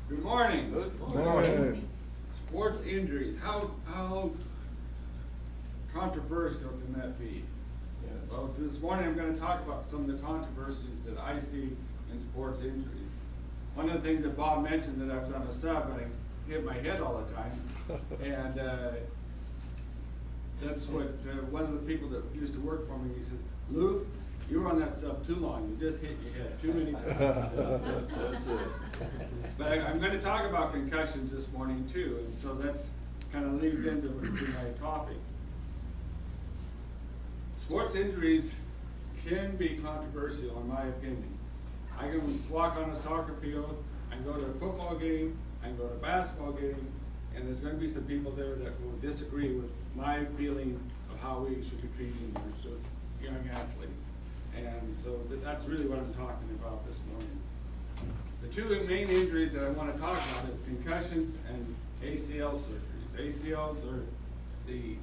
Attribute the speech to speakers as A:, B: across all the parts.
A: Good morning.
B: Good
C: Morning.
A: Sports injuries. How controversial can that be?
B: Yes.
A: Well, this morning I'm going to talk about some of the controversies that I see in sports injuries. One of the things that Bob mentioned, that I was on a sub and I hit my head all the time, and that's what one of the people that used to work for me, he says, "Luke, you were on that sub too long. You just hit your head too many times."
B: That's it.
A: But I'm going to talk about concussions this morning too, and so that's kind of leads into my topic. Sports injuries can be controversial, in my opinion. I can walk on a soccer field, I can go to a football game, I can go to a basketball game, and there's going to be some people there that will disagree with my feeling of how we should be treating our young athletes. And so that's really what I'm talking about this morning. The two main injuries that I want to talk about is concussions and ACL surgeries. ACLs are the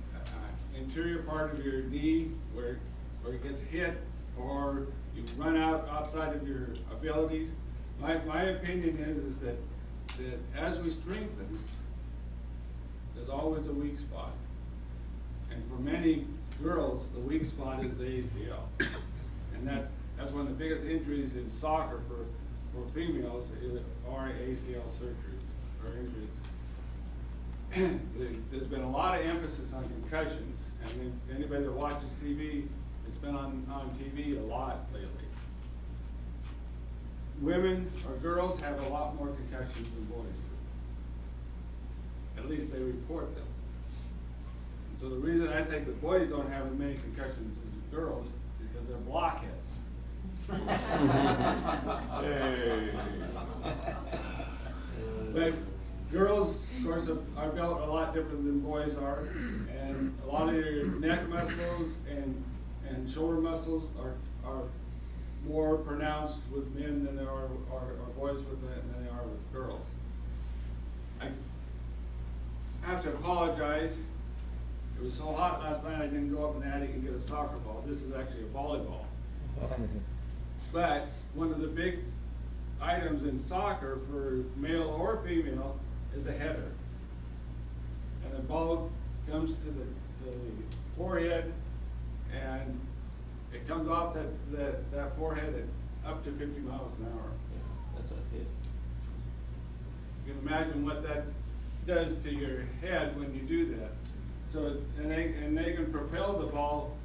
A: interior part of your knee where it gets hit, or you run outside of your abilities. My opinion is that as we strengthen, there's always a weak spot. And for many girls, the weak spot is the ACL. And that's one of the biggest injuries in soccer for females are ACL surgeries or injuries. There's been a lot of emphasis on concussions, and anybody that watches TV, it's been on TV a lot lately. Women or girls have a lot more concussions than boys do. At least they report them. And so the reason I think that boys don't have as many concussions as girls is because they're blockheads. Hey. But girls, of course, are built a lot different than boys are, and a lot of your neck muscles and shoulder muscles are more pronounced with men than there are boys with than they are with girls. I have to apologize. It was so hot last night I didn't go up in the attic and get a soccer ball. This is actually a volleyball. But one of the big items in soccer for male or female is a header. And the ball comes to the forehead, and it comes off that forehead at up to 50 miles an hour.
B: Yeah, that's a hit.
A: You can imagine what that does to your head when you do that. So, and they can propel the ball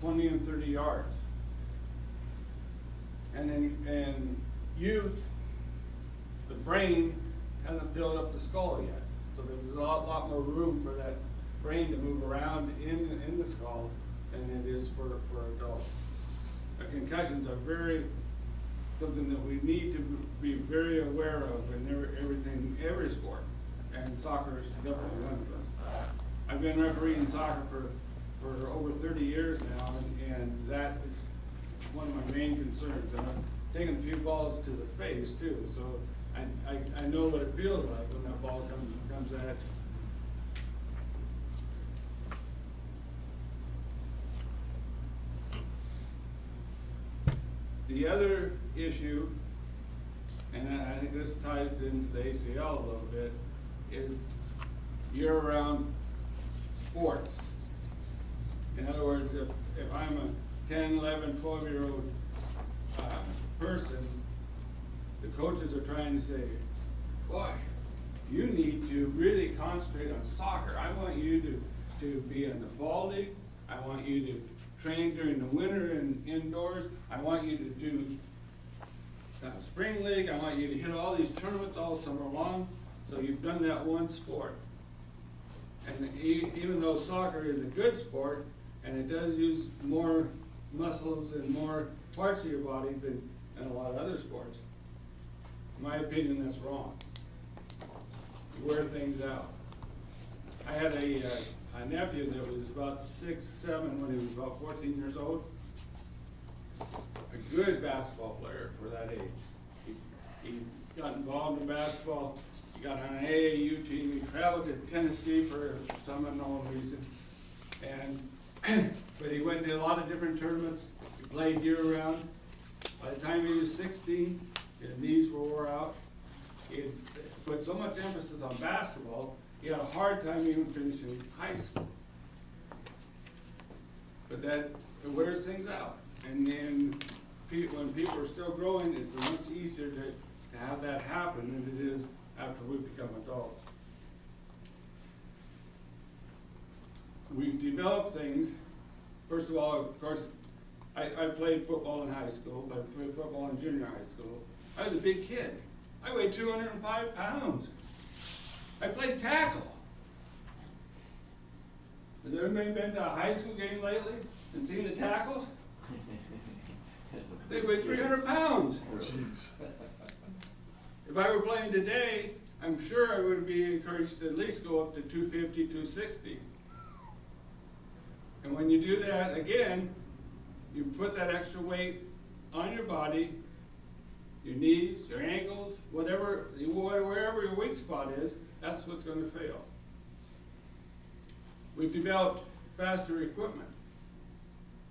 A: 20 and 30 yards. And in youth, the brain hasn't filled up the skull yet. So there's a lot more room for that brain to move around in the skull than it is for adults. Concussions are something that we need to be very aware of in every sport, and soccer is definitely one of them. I've been refereeing soccer for over 30 years now, and that is one of my main concerns. And I've taken a few balls to the face too, so I know what it feels like when that ball comes at you. The other issue, and I think this ties into the ACL a little bit, is year-round sports. In other words, if I'm a 10, 11, 12-year-old person, the coaches are trying to say, boy, you need to really concentrate on soccer. I want you to be in the fall league. I want you to train during the winter and indoors. I want you to do spring league. I want you to hit all these tournaments all summer long. So you've done that one sport. And even though soccer is a good sport, and it does use more muscles and more parts of your body than a lot of other sports, in my opinion, that's wrong. You wear things out. I had a nephew that was about 6, 7 when he was about 14 years old. A good basketball player for that age. He got involved in basketball. He got on an AAU team. He traveled to Tennessee for some unknown reason. But but he went to a lot of different tournaments. He played year-round. By the time he was 16, his knees were wore out. He had put so much emphasis on basketball, he had a hard time even finishing high school. But that, it wears things out. And then when people are still growing, it's much easier to have that happen than it is after we become adults. We've developed things. First of all, of course, I played football in high school, but I played football in junior high school. I was a big kid. I weighed 205 pounds. I played tackle. Has anybody been to a high school game lately and seen the tackles? They weigh 300 pounds. If I were playing today, I'm sure I would be encouraged to at least go up to 250, 260. And when you do that again, you put that extra weight on your body, your knees, your ankles, wherever your weak spot is, that's what's going to fail. We've developed faster equipment.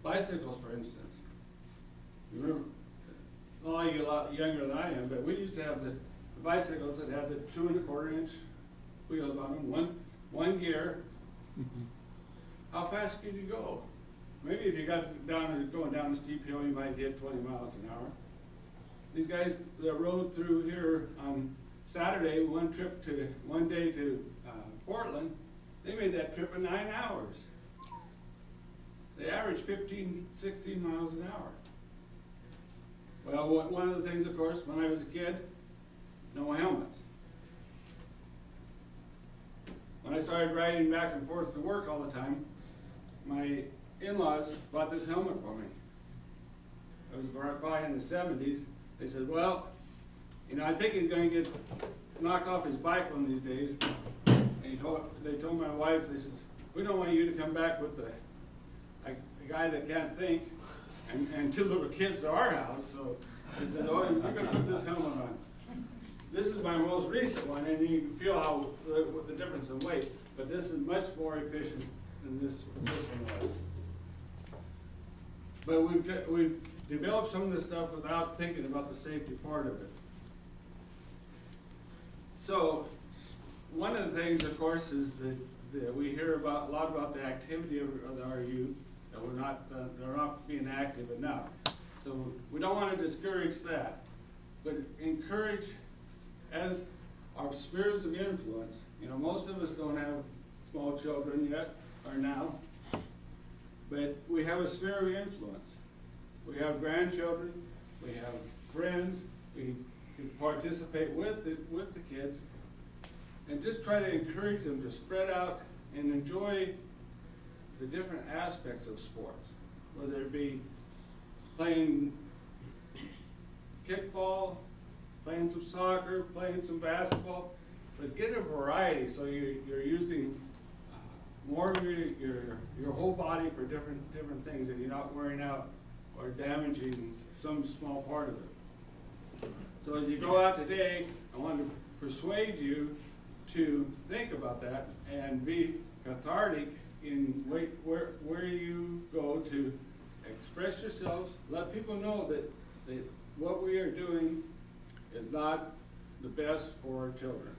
A: Bicycles, for instance. You remember, well, you're a lot younger than I am, but we used to have the bicycles that had the 2 1/4 inch wheels on them, one gear. How fast could you go? Maybe if you got going down a steep hill, you might hit 20 miles an hour. These guys that rode through here on Saturday, one day to Portland, they made that trip in 9 hours. They averaged 15, 16 miles an hour. Well, one of the things, of course, when I was a kid, no helmets. When I started riding back and forth to work all the time, my in-laws bought this helmet for me. I was probably in the 70s. They said, well, I think he's going to get knocked off his bike one of these days. And they told my wife, they said, we don't want you to come back with a guy that can't think and 2 little kids to our house. So they said, oh, you're going to put this helmet on. This is my most recent one, and you can feel how the difference in weight. But this is much more efficient than this one was. But we've developed some of this stuff without thinking about the safety part of it. So one of the things, of course, is that we hear a lot about the activity of our youth, that they're not being active enough. So we don't want to discourage that, but encourage, as our spheres of influence. Most of us don't have small children yet, or now, but we have a sphere of influence. We have grandchildren, we have friends, we can participate with the kids, and just try to encourage them to spread out and enjoy the different aspects of sports, whether it be playing kickball, playing some soccer, playing some basketball, but get a variety so you're using more of your whole body for different things, and you're not wearing out or damaging some small part of it. So as you go out today, I want to persuade you to think about that and be cathartic in where you go to express yourselves. Let people know that what we are doing is not the best for our children.